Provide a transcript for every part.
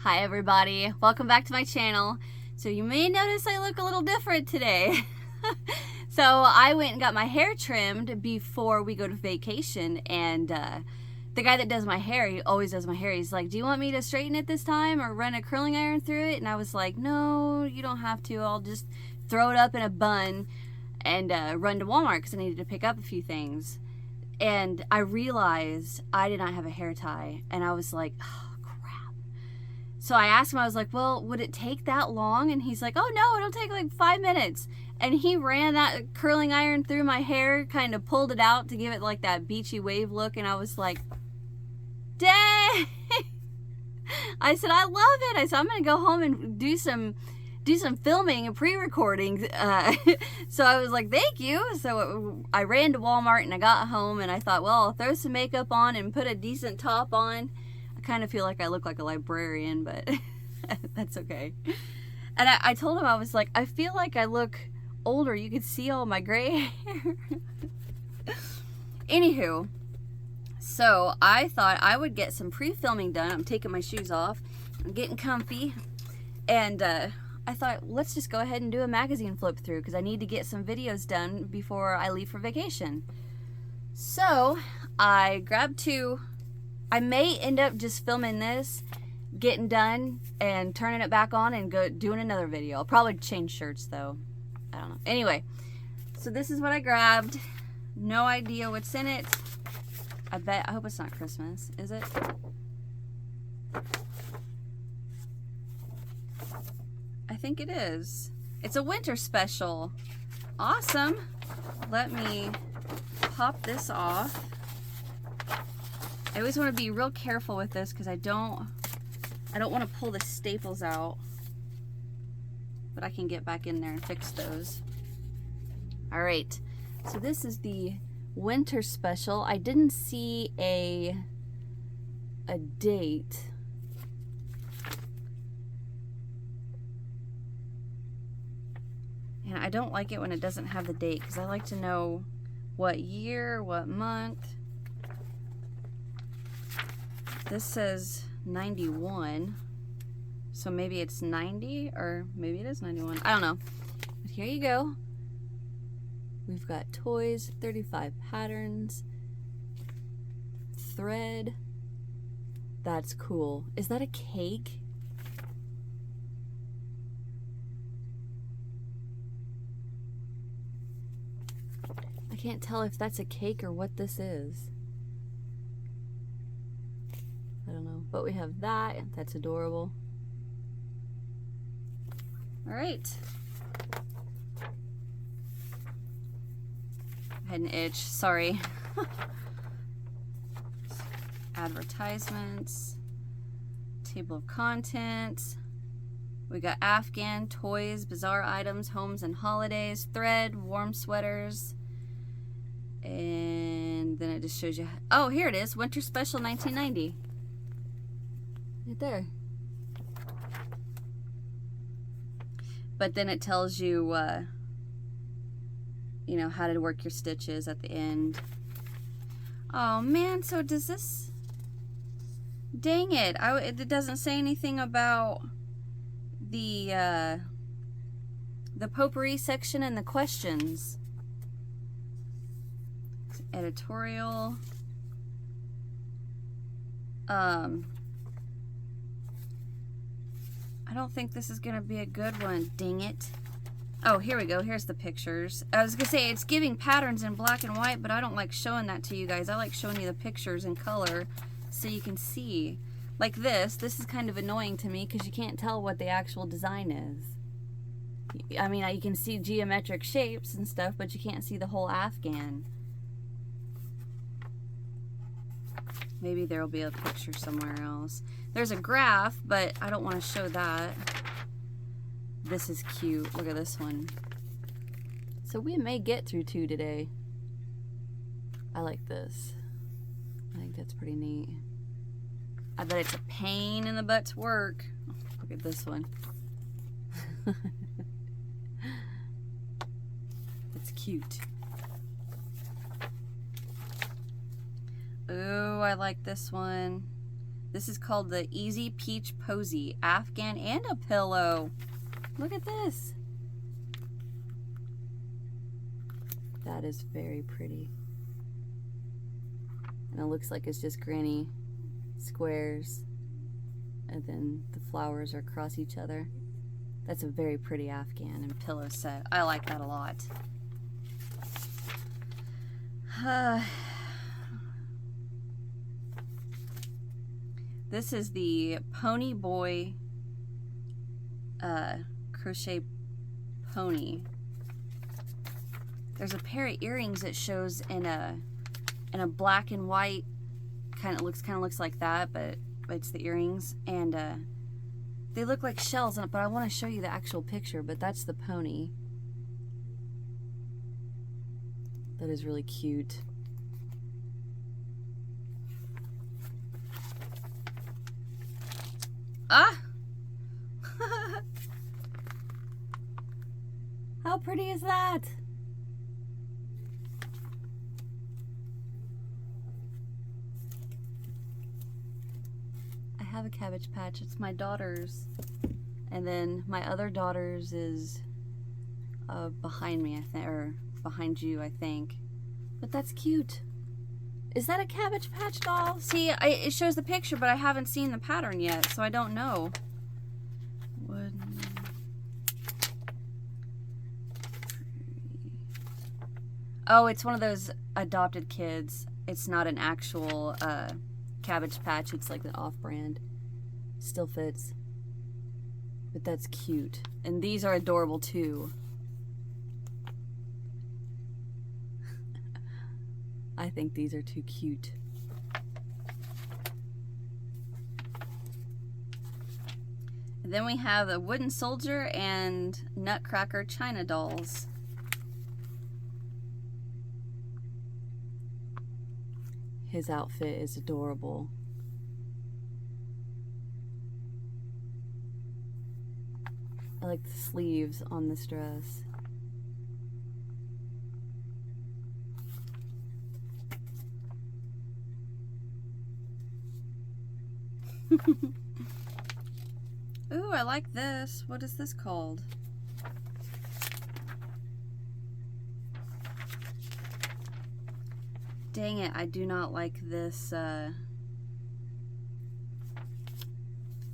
Hi everybody, welcome back to my channel. So you may notice I look a little different today. So I went and got my hair trimmed before we go to vacation, and the guy that does my hair, he always does my hair, he's like, do you want me to straighten it this time or run a curling iron through it? And I was like, no, you don't have to. I'll just throw it up in a bun and run to Walmart because I needed to pick up a few things. And I realized I did not have a hair tie, and I was like, oh, so I asked him, I was like, well, would it take that long? And he's like, oh no, it'll take like 5 minutes. And he ran that curling iron through my hair, kind of pulled it out to give it like that beachy wave look. And I was like, dang. I said, I love it. I said, I'm going to go home and do some filming and pre-recording. So I was like, thank you. So I ran to Walmart and I got home and I thought, well, I'll throw some makeup on and put a decent top on. I kind of feel like I look like a librarian, but that's okay. And I told him, I was like, I feel like I look older. You could see all my gray hair. Anywho, so I thought I would get some pre-filming done. I'm taking my shoes off. I'm getting comfy. And I thought, let's just go ahead and do a magazine flip through because I need to get some videos done before I leave for vacation. So I grabbed two. I may end up just filming this, getting done, and turning it back on and go doing another video. I'll probably change shirts though. I don't know. Anyway, so this is what I grabbed. No idea what's in it. I hope it's not Christmas, is it? I think it is. It's a winter special. Awesome. Let me pop this off. I always want to be real careful with this because I don't want to pull the staples out, but I can get back in there and fix those. All right, so this is the winter special. I didn't see a date. And I don't like it when it doesn't have the date because I like to know what year, what month. This says 91, so maybe it's 90, or maybe it is 91. I don't know. But here you go. We've got toys, 35 patterns, thread. That's cool. Is that a cake? I can't tell if that's a cake or what this is. I don't know, but we have that. That's adorable. All right. I had an itch, sorry. Advertisements, table of contents. We got Afghan, toys, bizarre items, homes and holidays, thread, warm sweaters. And then it just shows you, oh, here it is, Winter Special 1990. Right there. But then it tells you, you know, how to work your stitches at the end. Oh man, so does this, dang it, it doesn't say anything about the potpourri section and the questions. It's editorial. I don't think this is gonna be a good one, dang it. Oh, here we go, here's the pictures. I was gonna say it's giving patterns in black and white, but I don't like showing that to you guys. I like showing you the pictures in color so you can see. Like this is kind of annoying to me because you can't tell what the actual design is. I mean, you can see geometric shapes and stuff, but you can't see the whole Afghan. Maybe there will be a picture somewhere else. There's a graph, but I don't want to show that. This is cute. Look at this one. So we may get through 2 today. I like this. I think that's pretty neat. I bet it's a pain in the butt to work. Oh, look at this one. That's cute. Ooh, I like this one. This is called the Easy Peach Posy, Afghan and a pillow. Look at this. That is very pretty. And it looks like it's just granny squares. And then the flowers are across each other. That's a very pretty Afghan and pillow set. I like that a lot. This is the Pony Boy crochet pony. There's a pair of earrings that shows in a black and white, kind of looks like that, but it's the earrings, and they look like shells, but I want to show you the actual picture. But that's the pony. That is really cute. Ah! How pretty is that? I have a Cabbage Patch. It's my daughter's. And then my other daughter's is behind me, I think, or behind you, I think. But that's cute. Is that a Cabbage Patch doll? See, it shows the picture, but I haven't seen the pattern yet, so I don't know. Oh, it's one of those adopted kids. It's not an actual Cabbage Patch. It's like an off-brand. Still fits. But that's cute. And these are adorable too. I think these are too cute. And then we have a wooden soldier and Nutcracker China dolls. His outfit is adorable. I like the sleeves on this dress. Ooh, I like this. What is this called? Dang it, I do not like this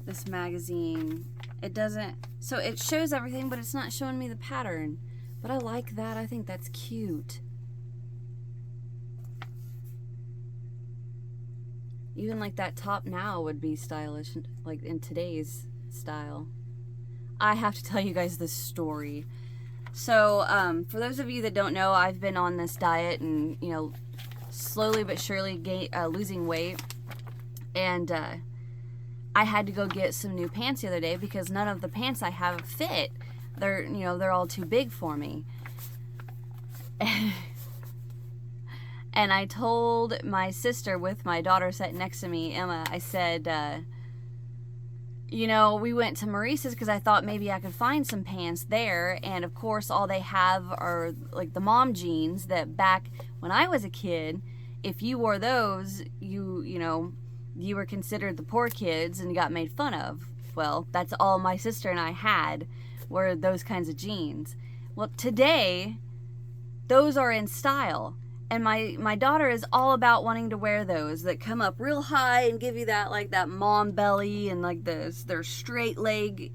this magazine. It doesn't, so it shows everything, but it's not showing me the pattern. But I like that. I think that's cute. Even like that top now would be stylish, like in today's style. I have to tell you guys this story. So, for those of you that don't know, I've been on this diet and, you know, slowly but surely losing weight. And, I had to go get some new pants the other day because none of the pants I have fit. They're, you know, they're all too big for me. And I told my sister with my daughter sitting next to me, Emma, I said, you know, we went to Maurice's because I thought maybe I could find some pants there. And of course, all they have are like the mom jeans that back when I was a kid, if you wore those, you know, you were considered the poor kids and got made fun of. Well, that's all my sister and I had, were those kinds of jeans. Well, today, those are in style. And my daughter is all about wanting to wear those that come up real high and give you that, like, that mom belly, and like their straight leg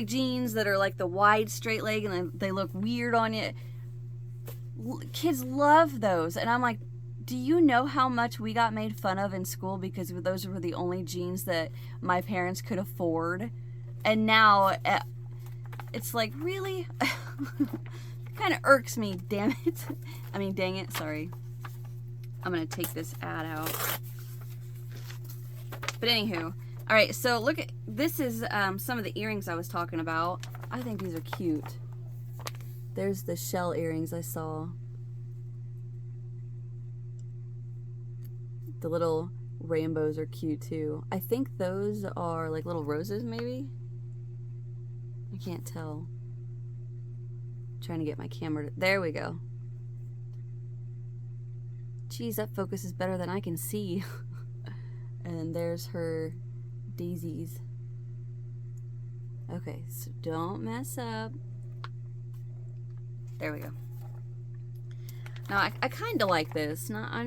jeans that are like the wide straight leg and they look weird on you. Kids love those. And I'm like, do you know how much we got made fun of in school because those were the only jeans that my parents could afford? And now it's like, really? Kind of irks me, damn it. I mean, dang it, sorry. I'm gonna take this ad out. But anywho, all right, so look at, this is some of the earrings I was talking about. I think these are cute. There's the shell earrings I saw. The little rainbows are cute too. I think those are like little roses, maybe? I can't tell. Trying to get my camera to, there we go. Geez, that focus is better than I can see. And there's her daisies. Okay, so don't mess up. There we go. Now I kind of like this. I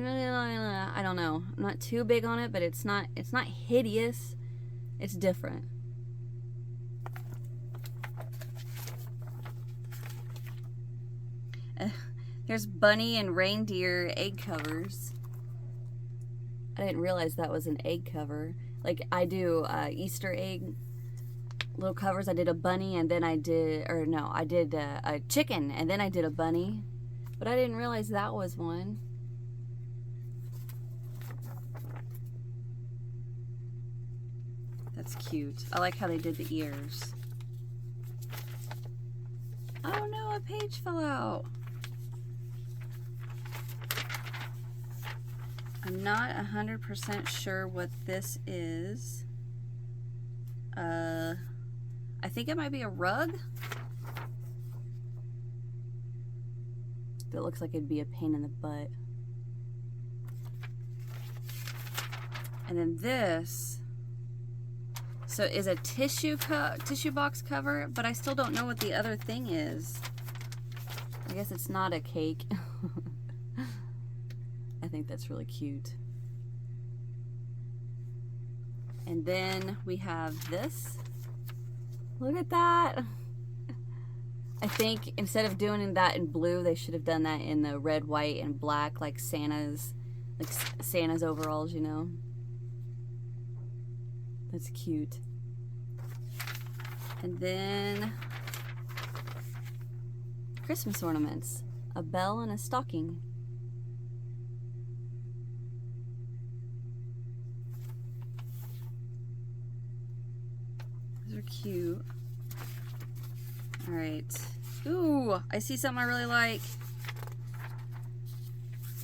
don't know. I'm not too big on it, but it's not hideous. It's different. Here's bunny and reindeer egg covers. I didn't realize that was an egg cover. Like I do Easter egg little covers. I did a bunny and then I did a chicken and then I did a bunny. But I didn't realize that was one. That's cute. I like how they did the ears. Oh no, a page fell out. I'm not 100% sure what this is. I think it might be a rug. That looks like it'd be a pain in the butt. And then this, so is a tissue box cover, but I still don't know what the other thing is. I guess it's not a cake. I think that's really cute. And then we have this. Look at that. I think instead of doing that in blue, they should have done that in the red, white, and black, like Santa's overalls, you know. That's cute. And then Christmas ornaments. A bell and a stocking. Those are cute. All right. Ooh, I see something I really like.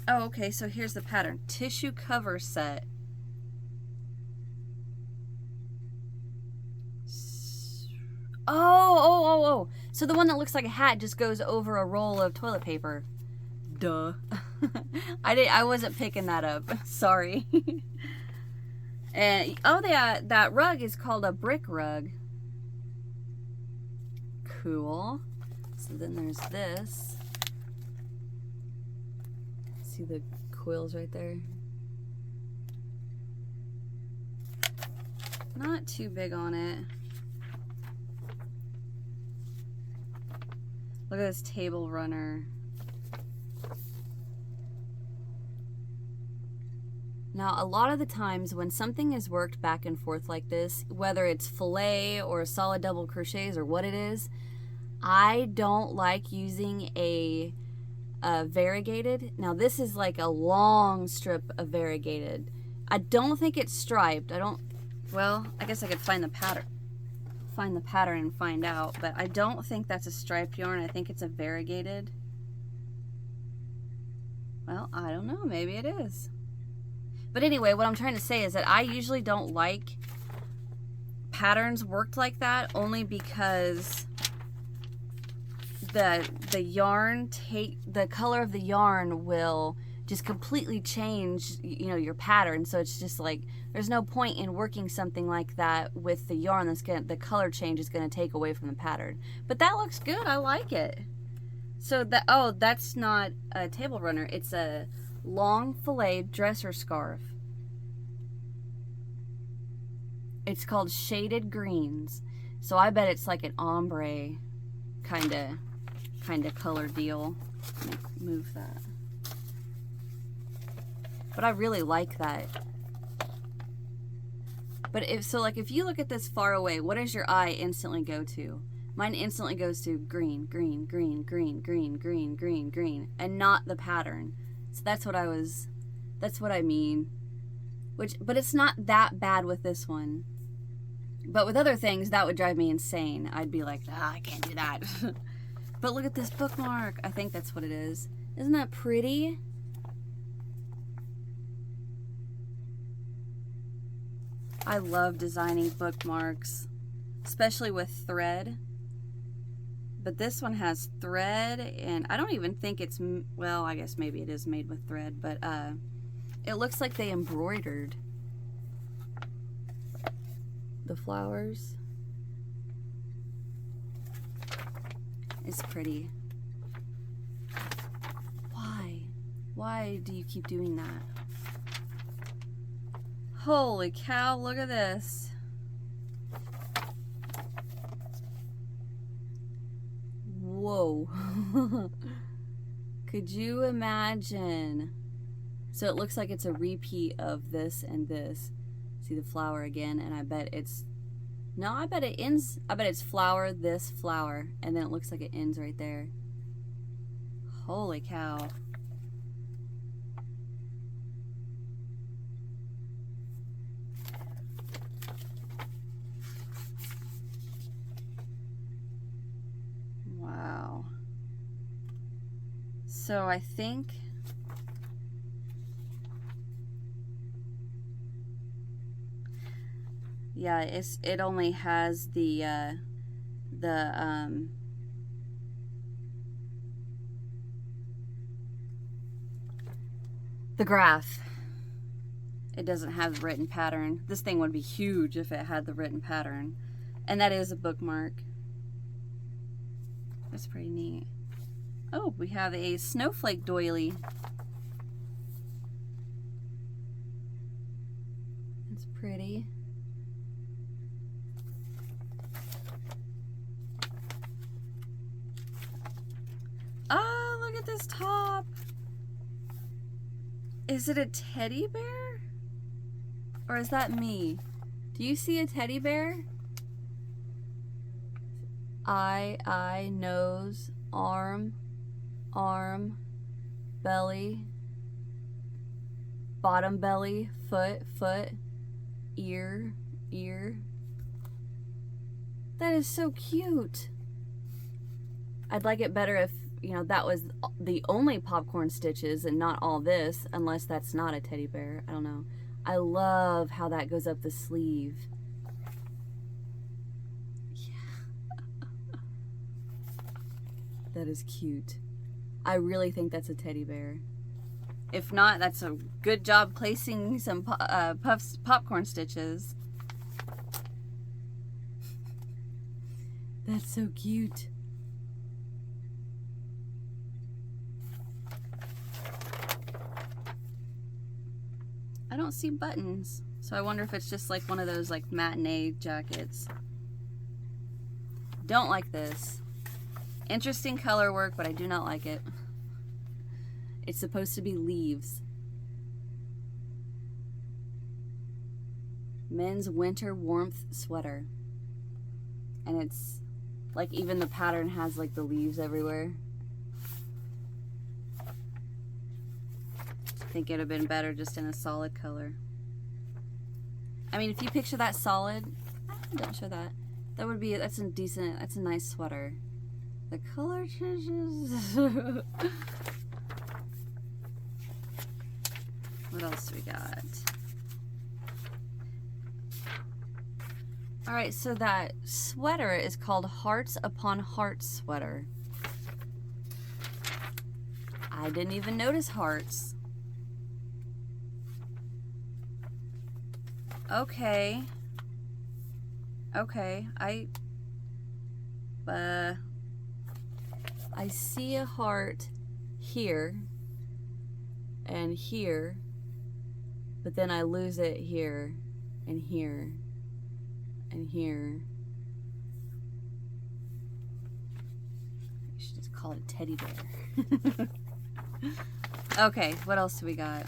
Oh, okay, so here's the pattern. Tissue cover set. Oh. So the one that looks like a hat just goes over a roll of toilet paper. Duh. I wasn't picking that up. Sorry. And oh, that rug is called a brick rug. Cool. So then there's this. See the quills right there? Not too big on it. Look at this table runner. Now, a lot of the times when something is worked back and forth like this, whether it's filet or solid double crochets or what it is, I don't like using a variegated. Now, this is like a long strip of variegated. I don't think it's striped. Well, I guess I could find the pattern and find out, but I don't think that's a striped yarn. I think it's a variegated. Well, I don't know. Maybe it is. But anyway, what I'm trying to say is that I usually don't like patterns worked like that, only because the color of the yarn will just completely change, you know, your pattern. So it's just like there's no point in working something like that with the yarn the color change is going to take away from the pattern. But that looks good. I like it. So that's not a table runner. It's a long filet dresser scarf. It's called Shaded Greens. So I bet it's like an ombre kind of color deal. Let me move that. But I really like that. But if you look at this far away, what does your eye instantly go to? Mine instantly goes to green, green, green, green, green, green, green, green, and not the pattern. So that's what I mean. But it's not that bad with this one. But with other things, that would drive me insane. I'd be like, I can't do that. But look at this bookmark. I think that's what it is. Isn't that pretty? I love designing bookmarks, especially with thread. But this one has thread, and I don't even think it's, well, I guess maybe it is made with thread, but it looks like they embroidered. the flowers. It's pretty. Why do you keep doing that? Holy cow, look at this. Whoa. Could you imagine? So it looks like it's a repeat of this and this. See the flower again, and I bet it's, no, I bet it ends, I bet it's flower, this flower, and then it looks like it ends right there. Holy cow. Wow. So I think yeah, it only has the graph. It doesn't have the written pattern. This thing would be huge if it had the written pattern. And that is a bookmark. That's pretty neat. Oh, we have a snowflake doily. That's pretty. Oh, look at this top. Is it a teddy bear? Or is that me? Do you see a teddy bear? Eye, nose, arm, belly, bottom belly, foot, ear. That is so cute. I'd like it better if, you know, that was the only popcorn stitches and not all this, unless that's not a teddy bear. I don't know. I love how that goes up the sleeve. That is cute. I really think that's a teddy bear. If not, that's a good job placing some popcorn stitches. That's so cute. I don't see buttons, so I wonder if it's just like one of those like matinee jackets. Don't like this. Interesting color work, but I do not like it. It's supposed to be leaves. Men's winter warmth sweater. And it's like even the pattern has like the leaves everywhere. I think it would have been better just in a solid color. I mean, if you picture that solid, don't show that. That would be, that's a decent, that's a nice sweater. The color changes. What else we got? All right, so that sweater is called Hearts Upon Hearts sweater. I didn't even notice hearts. Okay. Okay, I see a heart here and here, but then I lose it here and here and here. You should just call it a teddy bear. Okay, what else do we got?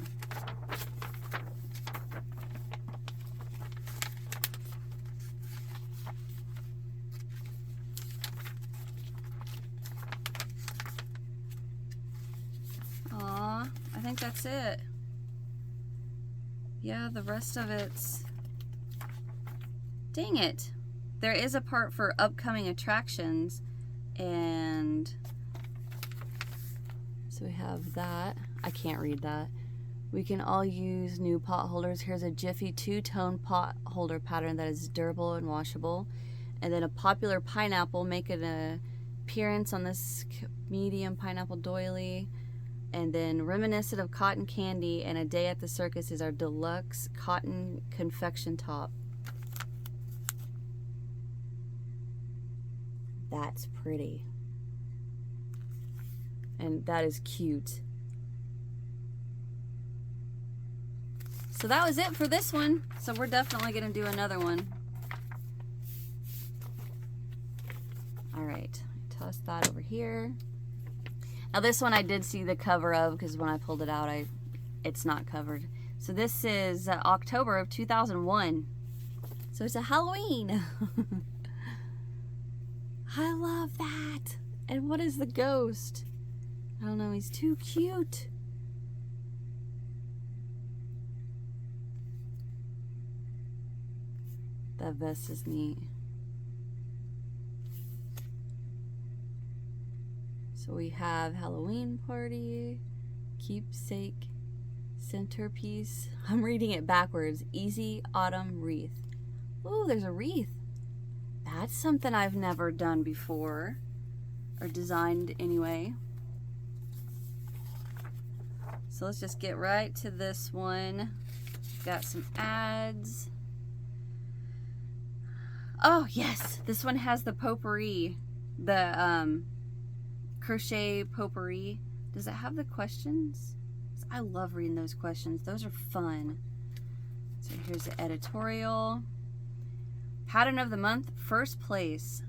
I think that's it. Yeah, the rest of it's... Dang it. There is a part for upcoming attractions, and so we have that. I can't read that. We can all use new pot holders. Here's a Jiffy two-tone pot holder pattern that is durable and washable. And then a popular pineapple, make an appearance on this medium pineapple doily. And then reminiscent of cotton candy and a day at the circus is our deluxe cotton confection top. That's pretty. And that is cute. So that was it for this one. So we're definitely going to do another one. All right, toss that over here. Now this one I did see the cover of, because when I pulled it out, it's not covered. So this is October of 2001. So it's a Halloween. I love that. And what is the ghost? I don't know, he's too cute. That vest is neat. So we have Halloween party, keepsake, centerpiece. I'm reading it backwards. Easy autumn wreath. Oh, there's a wreath. That's something I've never done before, or designed anyway. So let's just get right to this one. Got some ads. Oh yes, this one has the potpourri, the crochet potpourri. Does it have the questions? I love reading those questions. Those are fun. So here's the editorial. Pattern of the month, first place,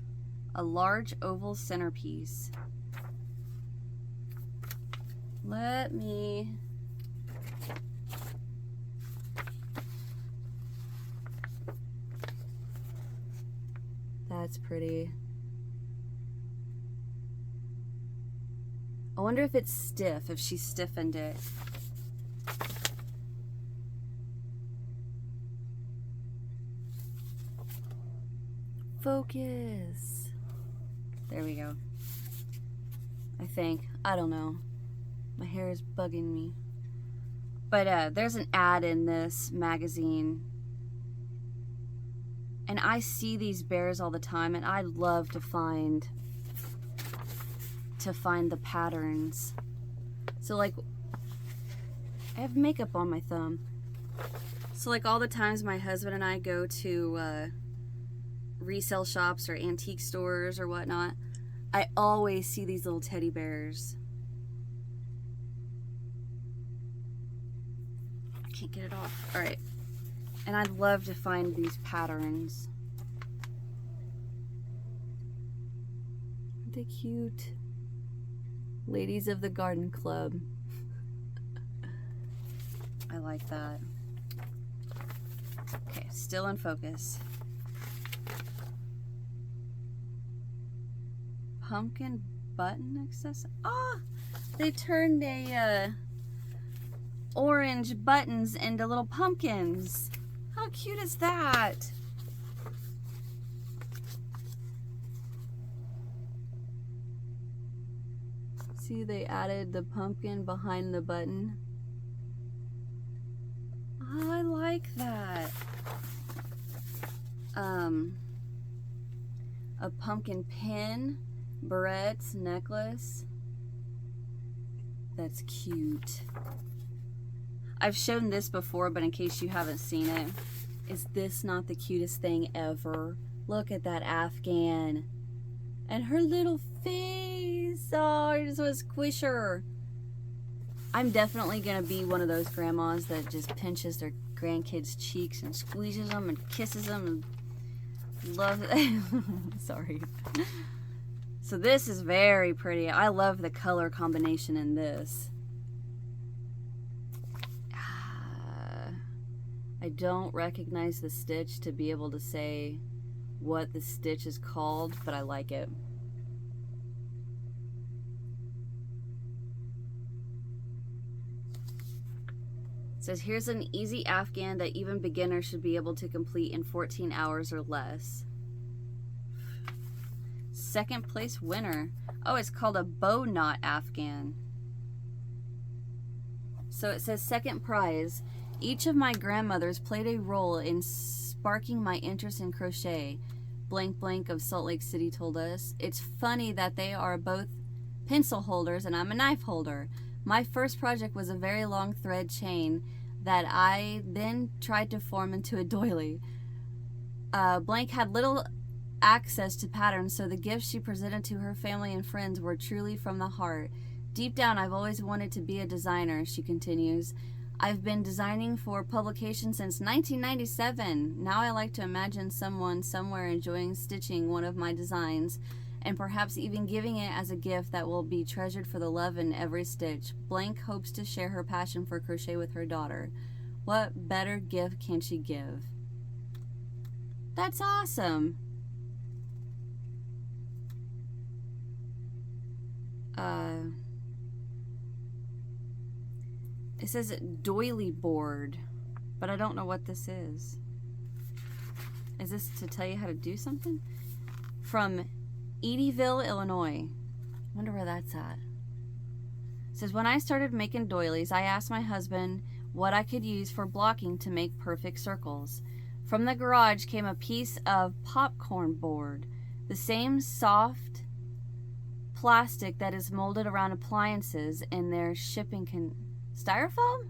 a large oval centerpiece. Let me That's pretty. I wonder if it's stiff, if she stiffened it. Focus. There we go. I think. I don't know. My hair is bugging me. But there's an ad in this magazine. And I see these bears all the time, and I love to find the patterns. So like, I have makeup on my thumb. So like all the times my husband and I go to resale shops or antique stores or whatnot, I always see these little teddy bears. I can't get it off. All right. And I love to find these patterns. Aren't they cute? Ladies of the Garden Club. I like that. Okay, still in focus. Pumpkin button accessory. Oh, they turned a orange buttons into little pumpkins. How cute is that? See, they added the pumpkin behind the button. Oh, I like that. A pumpkin pin, barrettes, necklace. That's cute. I've shown this before, but in case you haven't seen it, is this not the cutest thing ever? Look at that Afghan. And her little face. Oh, I just want to squish her. I'm definitely going to be one of those grandmas that just pinches their grandkids' cheeks and squeezes them and kisses them and loves it. Sorry. So this is very pretty. I love the color combination in this. I don't recognize the stitch to be able to say what the stitch is called, but I like it. It says, here's an easy Afghan that even beginners should be able to complete in 14 hours or less. Second place winner. Oh, it's called a bow knot Afghan. So it says second prize. Each of my grandmothers played a role in sparking my interest in crochet. Blank blank of Salt Lake City told us. It's funny that they are both pencil holders and I'm a knife holder. My first project was a very long thread chain that I then tried to form into a doily. Blank had little access to patterns, so the gifts she presented to her family and friends were truly from the heart. Deep down, I've always wanted to be a designer, she continues. I've been designing for publication since 1997. Now I like to imagine someone somewhere enjoying stitching one of my designs, and perhaps even giving it as a gift that will be treasured for the love in every stitch. Blank hopes to share her passion for crochet with her daughter. What better gift can she give? That's awesome. It says doily board, but I don't know what this is. Is this to tell you how to do something? From Eddyville, Illinois. Wonder where that's at. It says, when I started making doilies, I asked my husband what I could use for blocking to make perfect circles. From the garage came a piece of popcorn board, the same soft plastic that is molded around appliances in their shipping styrofoam?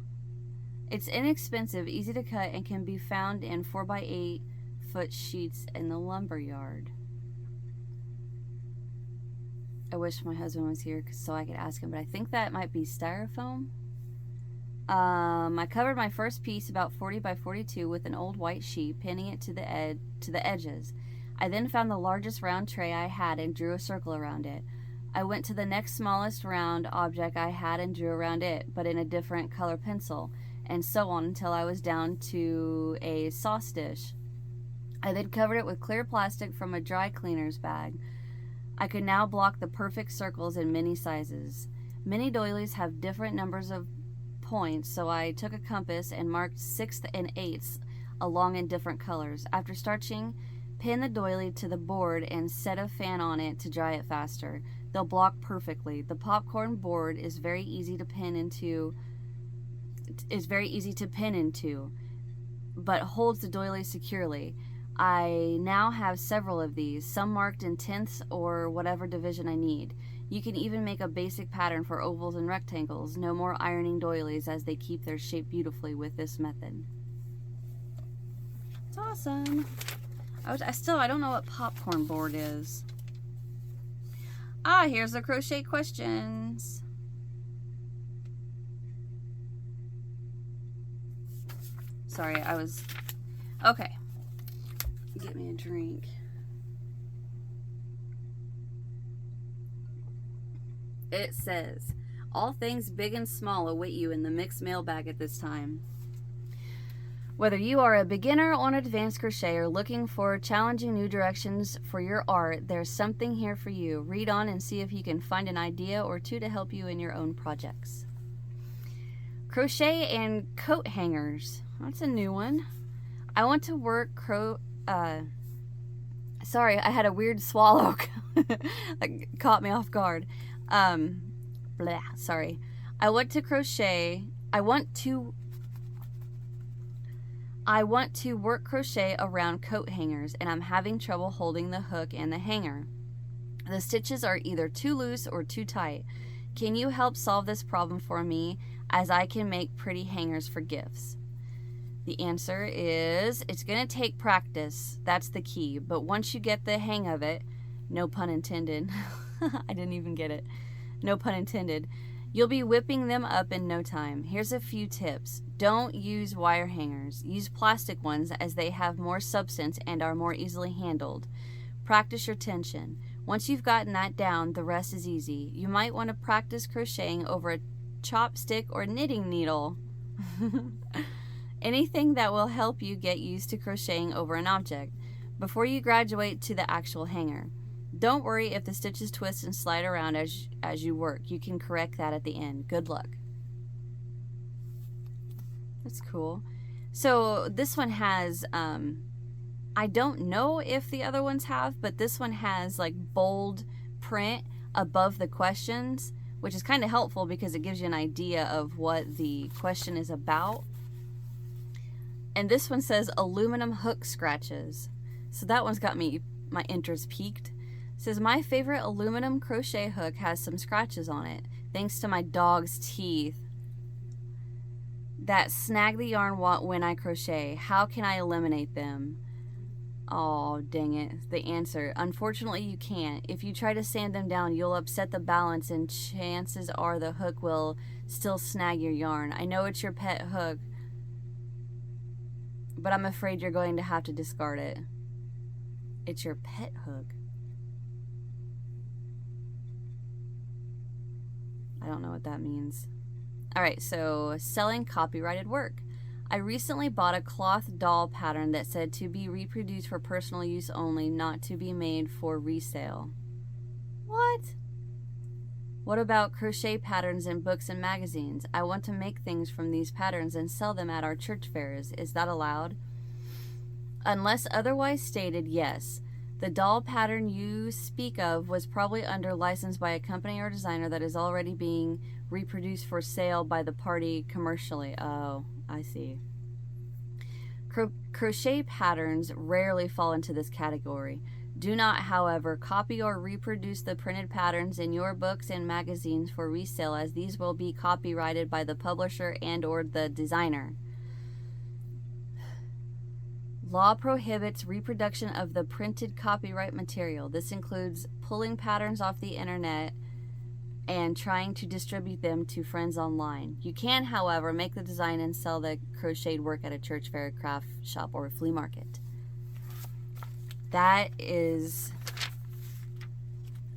It's inexpensive, easy to cut, and can be found in 4x8 foot sheets in the lumber yard. I wish my husband was here so I could ask him, but I think that might be styrofoam. I covered my first piece about 40 by 42 with an old white sheet, pinning it to the edges. I then found the largest round tray I had and drew a circle around it. I went to the next smallest round object I had and drew around it, but in a different color pencil, and so on until I was down to a sauce dish. I then covered it with clear plastic from a dry cleaner's bag. I could now block the perfect circles in many sizes. Many doilies have different numbers of points, so I took a compass and marked 6ths and 8ths along in different colors. After starching, pin the doily to the board and set a fan on it to dry it faster. They'll block perfectly. The popcorn board is very easy to pin into, but holds the doily securely. I now have several of these, some marked in 10ths or whatever division I need. You can even make a basic pattern for ovals and rectangles. No more ironing doilies, as they keep their shape beautifully with this method. It's awesome. I don't know what popcorn board is. Here's the crochet questions. Sorry, okay. Get me a drink. It says, all things big and small await you in the mixed mailbag at this time. Whether you are a beginner or an advanced crocheter looking for challenging new directions for your art, there's something here for you. Read on and see if you can find an idea or two to help you in your own projects. Crochet and coat hangers. That's a new one. I want to work sorry, I had a weird swallow that caught me off guard. Sorry. I want to work crochet around coat hangers, and I'm having trouble holding the hook and the hanger. The stitches are either too loose or too tight. Can you help solve this problem for me, as I can make pretty hangers for gifts? The answer is, it's going to take practice. That's the key. But once you get the hang of it, no pun intended. I didn't even get it. No pun intended. You'll be whipping them up in no time. Here's a few tips. Don't use wire hangers. Use plastic ones, as they have more substance and are more easily handled. Practice your tension. Once you've gotten that down, the rest is easy. You might want to practice crocheting over a chopstick or knitting needle. Anything that will help you get used to crocheting over an object before you graduate to the actual hanger. Don't worry if the stitches twist and slide around as you work. You can correct that at the end. Good luck. That's cool. So this one has, I don't know if the other ones have, but this one has like bold print above the questions, which is kind of helpful because it gives you an idea of what the question is about. And this one says aluminum hook scratches. So that one's got my interest piqued. It says, my favorite aluminum crochet hook has some scratches on it, thanks to my dog's teeth that snag the yarn when I crochet. How can I eliminate them? Oh, dang it. The answer. Unfortunately, you can't. If you try to sand them down, you'll upset the balance and chances are the hook will still snag your yarn. I know it's your pet hook, but I'm afraid you're going to have to discard it. It's your pet hook. I don't know what that means. Alright, so selling copyrighted work. I recently bought a cloth doll pattern that said to be reproduced for personal use only, not to be made for resale. What? What about crochet patterns in books and magazines? I want to make things from these patterns and sell them at our church fairs. Is that allowed? Unless otherwise stated, yes. The doll pattern you speak of was probably under license by a company or designer that is already being reproduced for sale by the party commercially. Oh, I see. Crochet patterns rarely fall into this category. Do not, however, copy or reproduce the printed patterns in your books and magazines for resale, as these will be copyrighted by the publisher and or the designer. Law prohibits reproduction of the printed copyright material. This includes pulling patterns off the internet and trying to distribute them to friends online. You can, however, make the design and sell the crocheted work at a church fair, craft shop, or flea market. That is...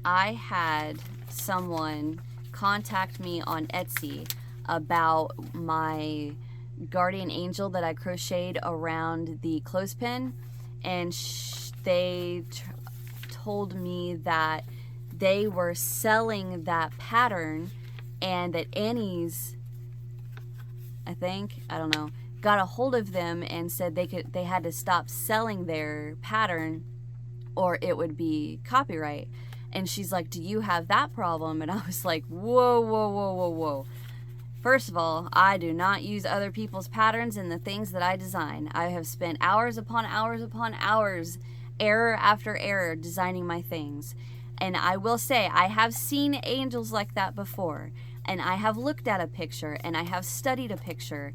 I had someone contact me on Etsy about my guardian angel that I crocheted around the clothespin, and they told me that they were selling that pattern and that Annie's, I don't know, got a hold of them and said they had to stop selling their pattern or it would be copyright. And she's like, do you have that problem? And I was like, whoa, whoa, whoa, whoa, whoa. First of all, I do not use other people's patterns in the things that I design. I have spent hours upon hours upon hours, error after error, designing my things. And I will say, I have seen angels like that before. And I have looked at a picture, and I have studied a picture,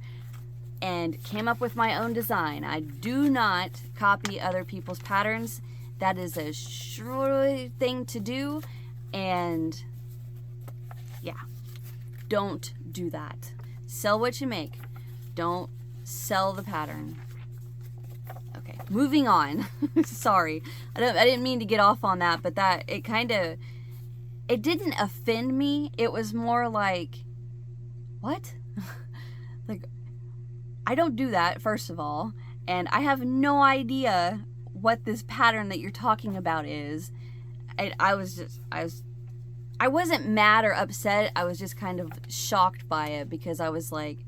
and came up with my own design. I do not copy other people's patterns. That is a sure thing to do. And yeah, don't do that. Sell what you make. Don't sell the pattern. Okay, moving on. Sorry, I didn't mean to get off on that, but it didn't offend me. It was more like, what? Like, I don't do that, first of all, and I have no idea what this pattern that you're talking about is. And I wasn't mad or upset. I was just kind of shocked by it because I was like,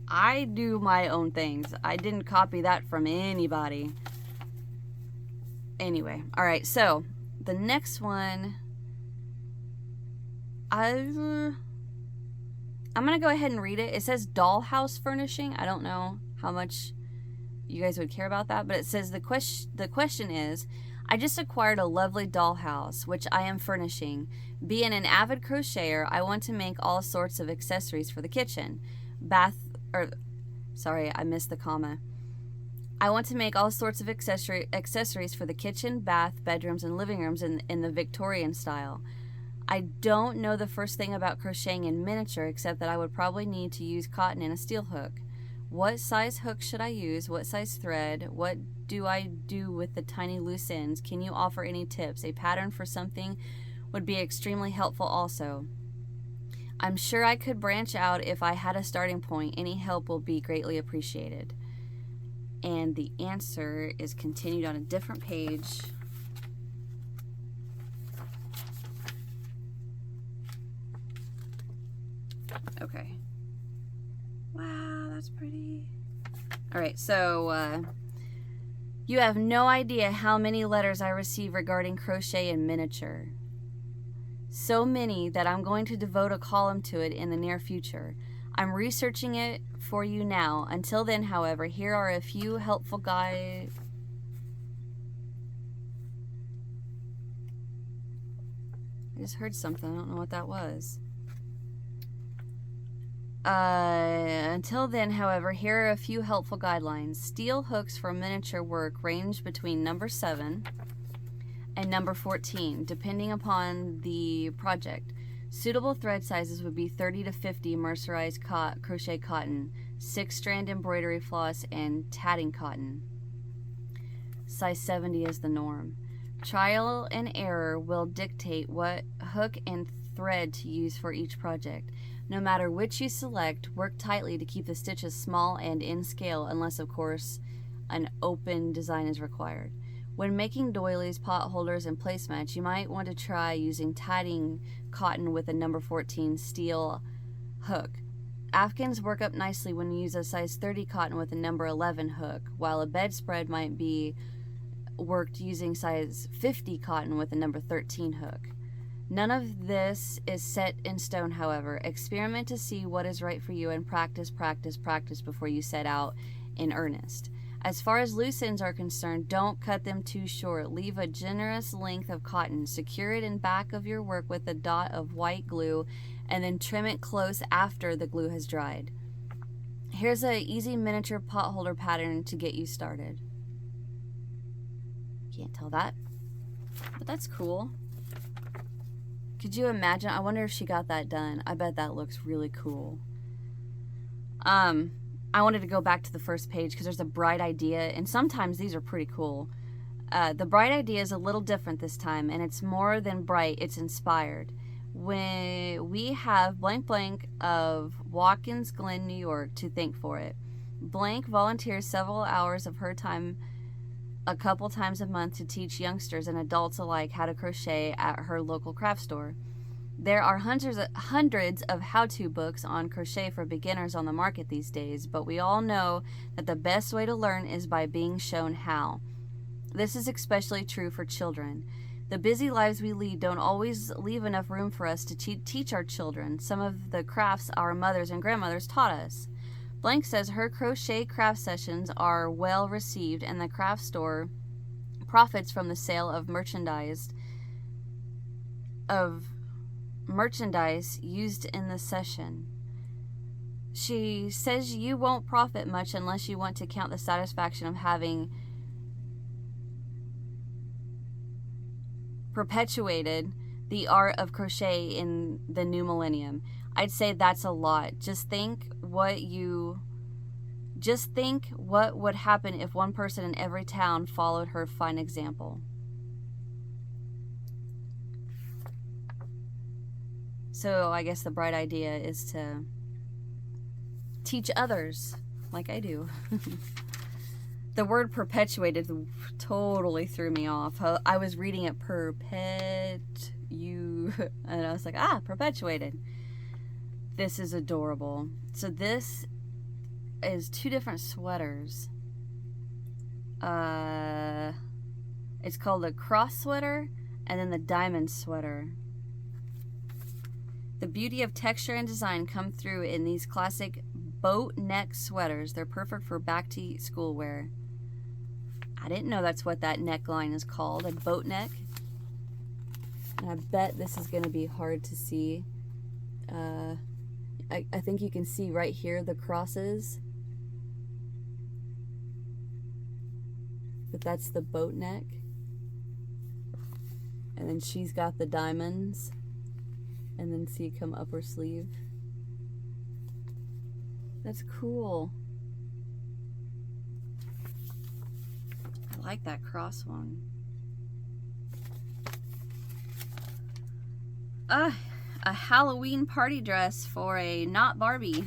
I do my own things. I didn't copy that from anybody. Anyway, all right, so the next one, I'm going to go ahead and read it. It says dollhouse furnishing. I don't know how much you guys would care about that, but it says the question is, I just acquired a lovely dollhouse, which I am furnishing. Being an avid crocheter, I want to make all sorts of accessories for the kitchen. I missed the comma. I want to make all sorts of accessories for the kitchen, bath, bedrooms, and living rooms in the Victorian style. I don't know the first thing about crocheting in miniature, except that I would probably need to use cotton and a steel hook. What size hook should I use? What size thread? What do I do with the tiny loose ends? Can you offer any tips? A pattern for something would be extremely helpful also. I'm sure I could branch out if I had a starting point. Any help will be greatly appreciated. And the answer is continued on a different page. Okay. Wow, that's pretty. All right, so you have no idea how many letters I receive regarding crochet in miniature. So many that I'm going to devote a column to it in the near future. I'm researching it for you now. Until then, however, here are a few helpful guides. I just heard something. I don't know what that was. Until then, however, here are a few helpful guidelines. Steel hooks for miniature work range between number 7 and number 14, depending upon the project. Suitable thread sizes would be 30 to 50 mercerized crochet cotton, 6-strand embroidery floss, and tatting cotton. Size 70 is the norm. Trial and error will dictate what hook and thread to use for each project. No matter which you select, work tightly to keep the stitches small and in scale, unless of course an open design is required. When making doilies, pot holders, and placemats, you might want to try using tatting cotton with a number 14 steel hook. Afghans work up nicely when you use a size 30 cotton with a number 11 hook, while a bedspread might be worked using size 50 cotton with a number 13 hook. None of this is set in stone, however. Experiment to see what is right for you and practice before you set out in earnest. As far as loose ends are concerned, don't cut them too short. Leave a generous length of cotton. Secure it in back of your work with a dot of white glue, and then trim it close after the glue has dried. Here's an easy miniature pot holder pattern to get you started. Can't tell that, but that's cool. Could you imagine? I wonder if she got that done. I bet that looks really cool. I wanted to go back to the first page because there's a bright idea, and sometimes these are pretty cool. The bright idea is a little different this time, and it's more than bright, it's inspired. When we have blank blank of Watkins Glen, New York to thank for it. Blank volunteers several hours of her time a couple times a month to teach youngsters and adults alike how to crochet at her local craft store. There are hundreds of how-to books on crochet for beginners on the market these days, but we all know that the best way to learn is by being shown how. This is especially true for children. The busy lives we lead don't always leave enough room for us to teach our children some of the crafts our mothers and grandmothers taught us. Blank says her crochet craft sessions are well received, and the craft store profits from the sale of merchandise used in the session. She says you won't profit much unless you want to count the satisfaction of having perpetuated the art of crochet in the new millennium. I'd say that's a lot. Just think what would happen if one person in every town followed her fine example. So I guess the bright idea is to teach others, like I do. The word perpetuated totally threw me off. I was reading it and I was like, perpetuated. This is adorable. So this is 2 different sweaters. It's called a cross sweater and then the diamond sweater. The beauty of texture and design come through in these classic boat neck sweaters. They're perfect for back-to-school wear. I didn't know that's what that neckline is called, a boat neck. And I bet this is going to be hard to see. I think you can see right here the crosses. But that's the boat neck. And then she's got the diamonds. And then see come up her sleeve. That's cool. I like that cross one. A Halloween party dress for a not Barbie.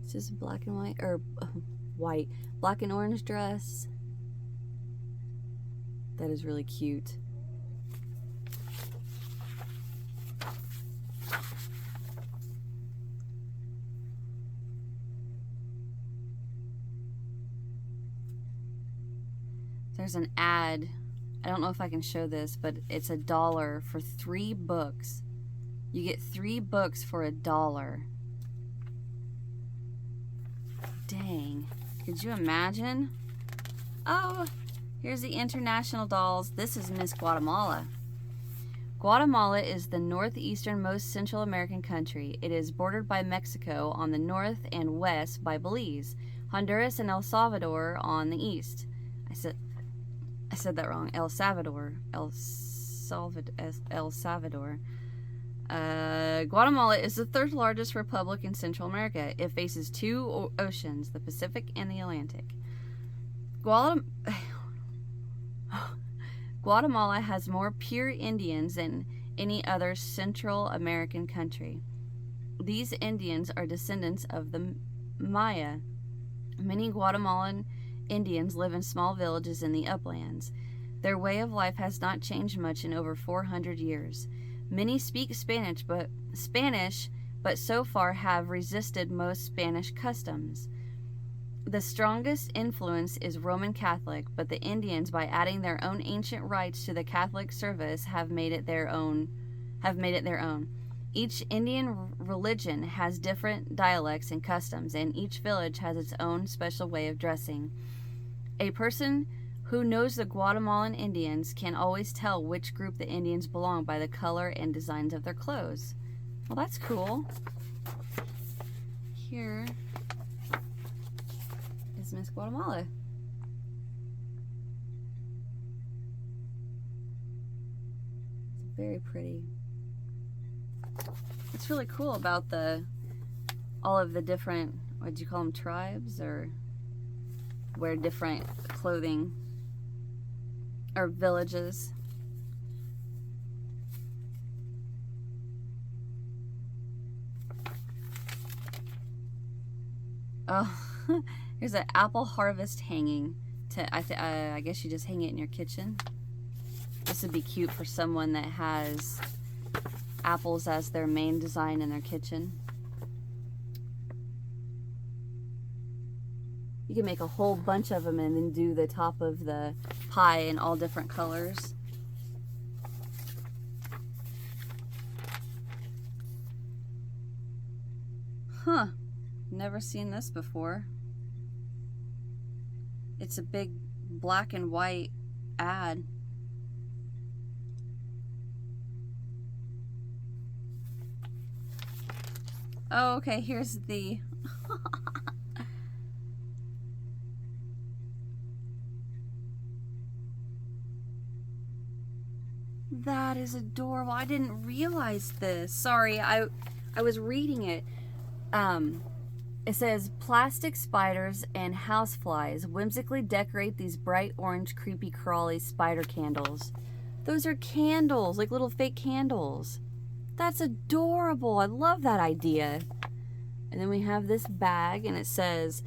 It's just black and white, or white, black and orange dress. That is really cute. There's an ad. I don't know if I can show this, but it's $1 for 3 books. You get 3 books for $1. Dang. Could you imagine? Oh, Here's the international dolls. This is Miss Guatemala. Guatemala is the northeasternmost Central American country. It is bordered by Mexico on the north and west, by Belize, Honduras, and El Salvador on the east. I said that wrong. El Salvador. Guatemala is the third largest republic in Central America. It faces two oceans, the Pacific and the Atlantic. Guatemala has more pure Indians than any other Central American country. These Indians are descendants of the Maya. Many Guatemalan Indians live in small villages in the uplands. Their way of life has not changed much in over 400 years. Many speak Spanish, but so far have resisted most Spanish customs. The strongest influence is Roman Catholic, but the Indians, by adding their own ancient rites to the Catholic service, have made it their own. Each Indian religion has different dialects and customs, and each village has its own special way of dressing. A person who knows the Guatemalan Indians can always tell which group the Indians belong by the color and designs of their clothes. Well, that's cool. Here is Miss Guatemala. It's very pretty. It's really cool about all of the different, what do you call them, tribes, or wear different clothing, or villages. Oh, here's an apple harvest hanging. I guess you just hang it in your kitchen. This would be cute for someone that has apples as their main design in their kitchen. You can make a whole bunch of them and then do the top of the pie in all different colors. Huh. Never seen this before. It's a big black and white ad. Oh, okay, here's the... That is adorable. I didn't realize this. Sorry, I was reading it. It says, plastic spiders and houseflies whimsically decorate these bright orange creepy crawly spider candles. Those are candles, like little fake candles. That's adorable. I love that idea. And then we have this bag, and it says,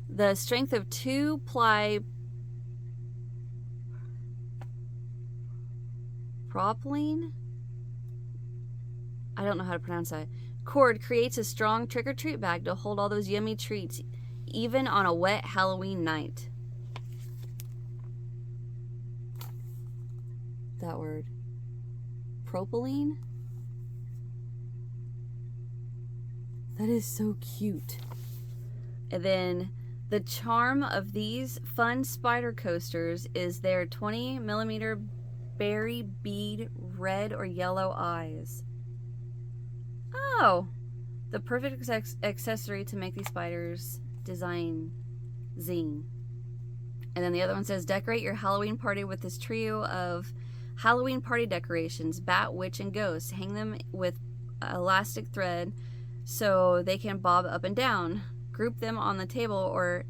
the strength of 2-ply propylene? I don't know how to pronounce that. Cord creates a strong trick-or-treat bag to hold all those yummy treats, even on a wet Halloween night. That word. Propylene? That is so cute. And then the charm of these fun spider coasters is their 20mm berry bead red or yellow eyes. Oh, the perfect accessory to make these spiders design zine. And then the other one says, decorate your Halloween party with this trio of Halloween party decorations, bat, witch, and ghost. Hang them with elastic thread so they can bob up and down. Group them on the table or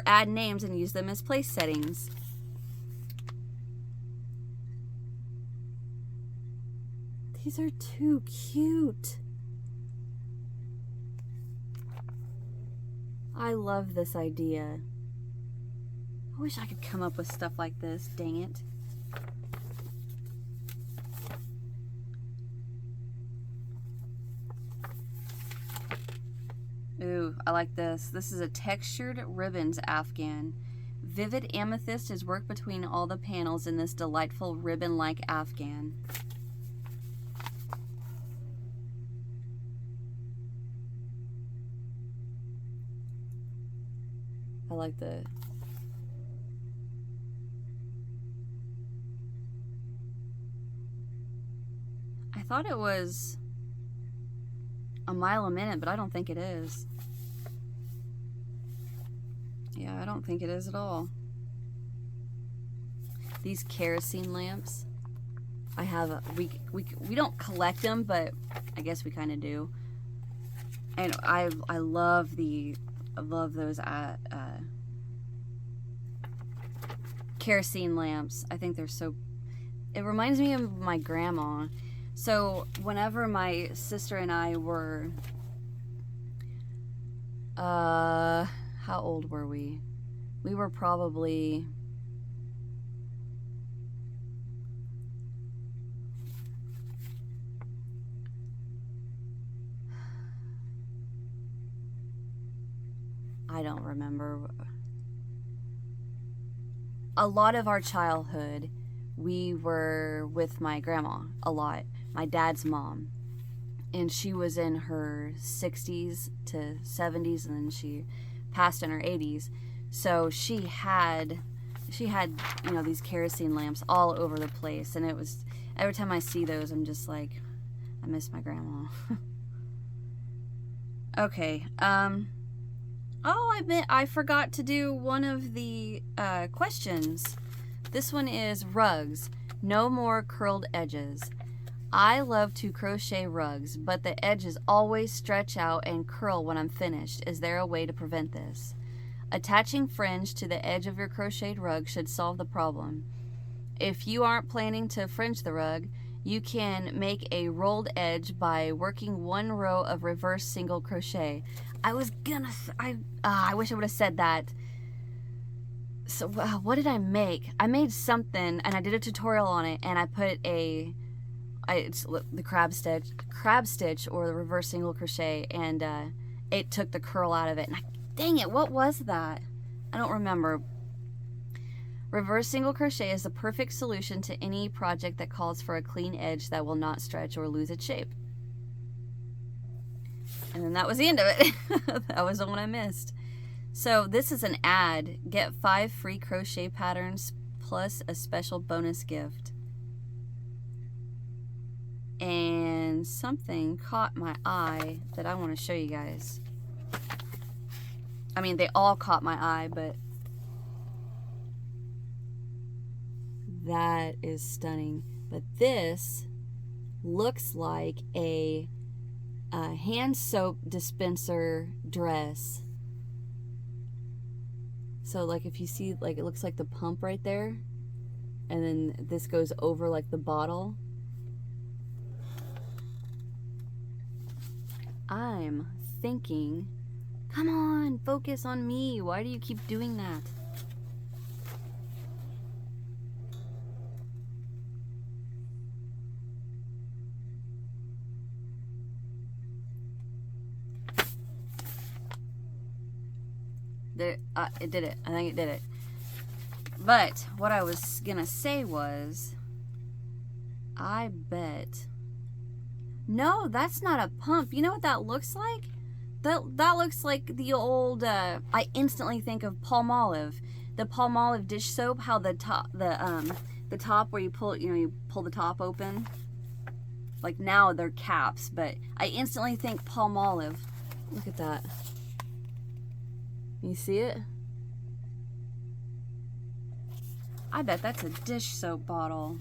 add names and use them as place settings. These are too cute. I love this idea. I wish I could come up with stuff like this, dang it. Ooh, I like this. This is a textured ribbons afghan. Vivid amethyst is worked between all the panels in this delightful ribbon-like afghan. I like the... thought it was a mile a minute, but I don't think it is. Yeah, I don't think it is at all. These kerosene lamps, I have, we don't collect them, but I guess we kind of do. And I love those kerosene lamps. I think they're so, it reminds me of my grandma. So whenever my sister and I were, how old were we? We were probably, I don't remember. A lot of our childhood, we were with my grandma a lot, my dad's mom. And she was in her 60s to 70s, and then she passed in her 80s. So she had, you know, these kerosene lamps all over the place. And it was, every time I see those, I'm just like, I miss my grandma. Okay, oh, I forgot to do one of the questions. This one is rugs. No more curled edges. I love to crochet rugs, but the edges always stretch out and curl when I'm finished. Is there a way to prevent this? Attaching fringe to the edge of your crocheted rug should solve the problem. If you aren't planning to fringe the rug, you can make a rolled edge by working one row of reverse single crochet. I wish I would have said that. So what did I make? I made something and I did a tutorial on it, and I put it's the crab stitch or the reverse single crochet, and it took the curl out of it. And dang it, what was that? I don't remember. Reverse single crochet is the perfect solution to any project that calls for a clean edge that will not stretch or lose its shape. And then that was the end of it. That was the one I missed. So this is an ad. Get 5 free crochet patterns plus a special bonus gift. And something caught my eye that I want to show you guys. I mean, they all caught my eye, but that is stunning. But this looks like a hand soap dispenser dress. So like if you see, like it looks like the pump right there, and then this goes over like the bottle. I'm thinking, come on, focus on me. Why do you keep doing that? It did it. I think it did it. But what I was gonna say was, I bet. No, that's not a pump. You know what that looks like? That looks like the old. I instantly think of Palmolive, the Palmolive dish soap. How the top where you pull, you pull the top open. Like now they're caps, but I instantly think Palmolive. Look at that. You see it? I bet that's a dish soap bottle.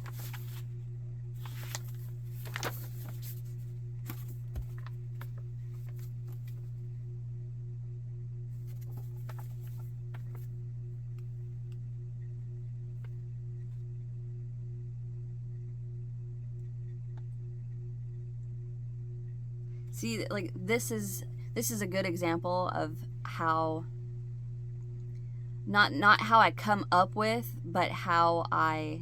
See, like this is a good example of how not how I come up with, but how I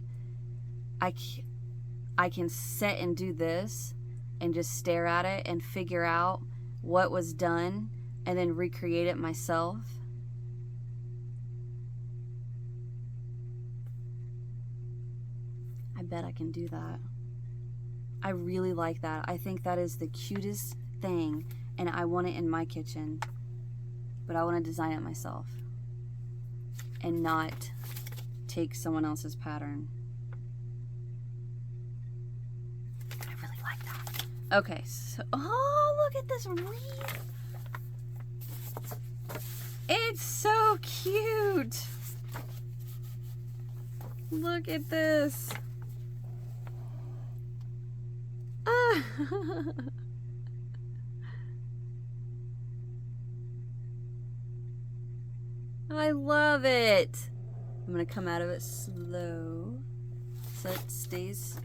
can sit and do this and just stare at it and figure out what was done and then recreate it myself. I bet I can do that. I really like that. I think that is the cutest thing, and I want it in my kitchen, but I want to design it myself and not take someone else's pattern. I really like that. Okay, so, oh, look at this wreath. It's so cute. Look at this. Ah. I love it. I'm gonna come out of it slow so it stays,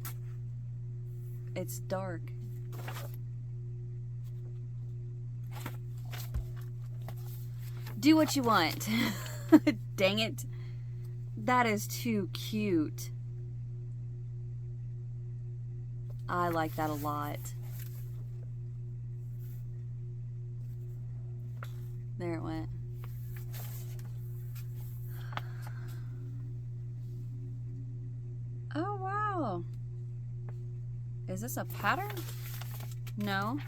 it's dark. Do what you want. Dang it. That is too cute. I like that a lot. There it went. Oh, wow. Is this a pattern? No.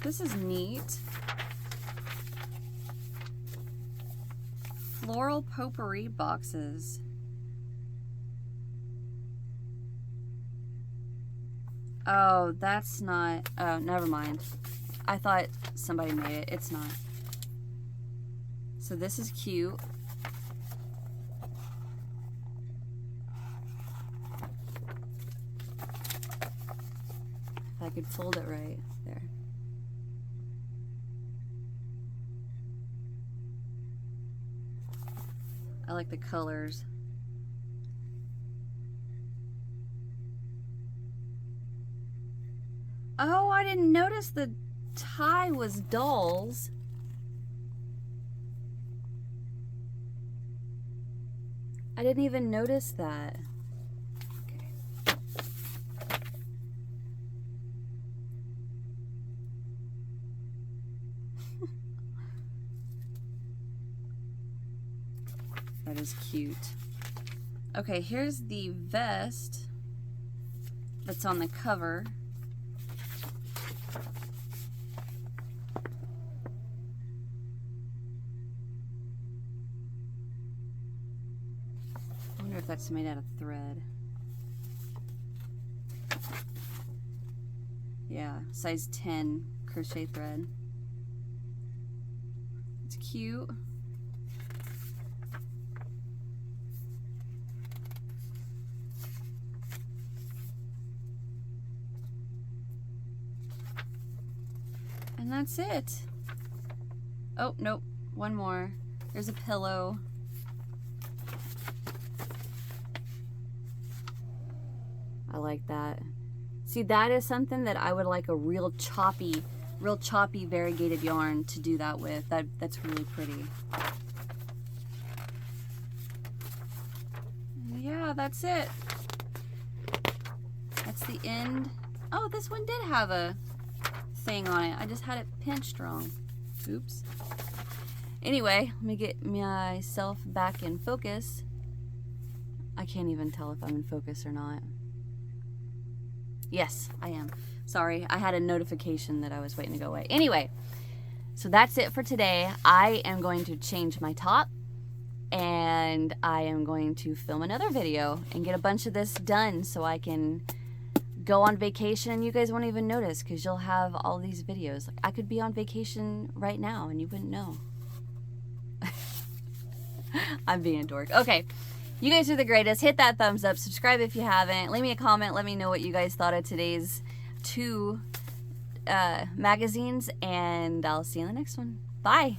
This is neat. Floral potpourri boxes. Oh, that's not... Oh, never mind. I thought somebody made it. It's not. So this is cute. If I could fold it right. There. I like the colors. Oh, I didn't notice the tie was dolls. I didn't even notice that. Okay. That is cute. Okay, here's the vest that's on the cover. I wonder if that's made out of thread. Yeah, size 10 crochet thread. It's cute. And that's it. Oh, nope. One more. There's a pillow. I like that. See, that is something that I would like a real choppy variegated yarn to do that with. That's really pretty. Yeah, that's it. That's the end. Oh, this one did have a thing on it. I just had it pinched wrong. Oops. Anyway, let me get myself back in focus. I can't even tell if I'm in focus or not. Yes, I am. Sorry, I had a notification that I was waiting to go away. Anyway, so that's it for today. I am going to change my top and I am going to film another video and get a bunch of this done so I can go on vacation and you guys won't even notice because you'll have all these videos. Like, I could be on vacation right now and you wouldn't know. I'm being a dork. Okay, you guys are the greatest. Hit that thumbs up. Subscribe if you haven't. Leave me a comment. Let me know what you guys thought of today's 2 magazines and I'll see you in the next one. Bye.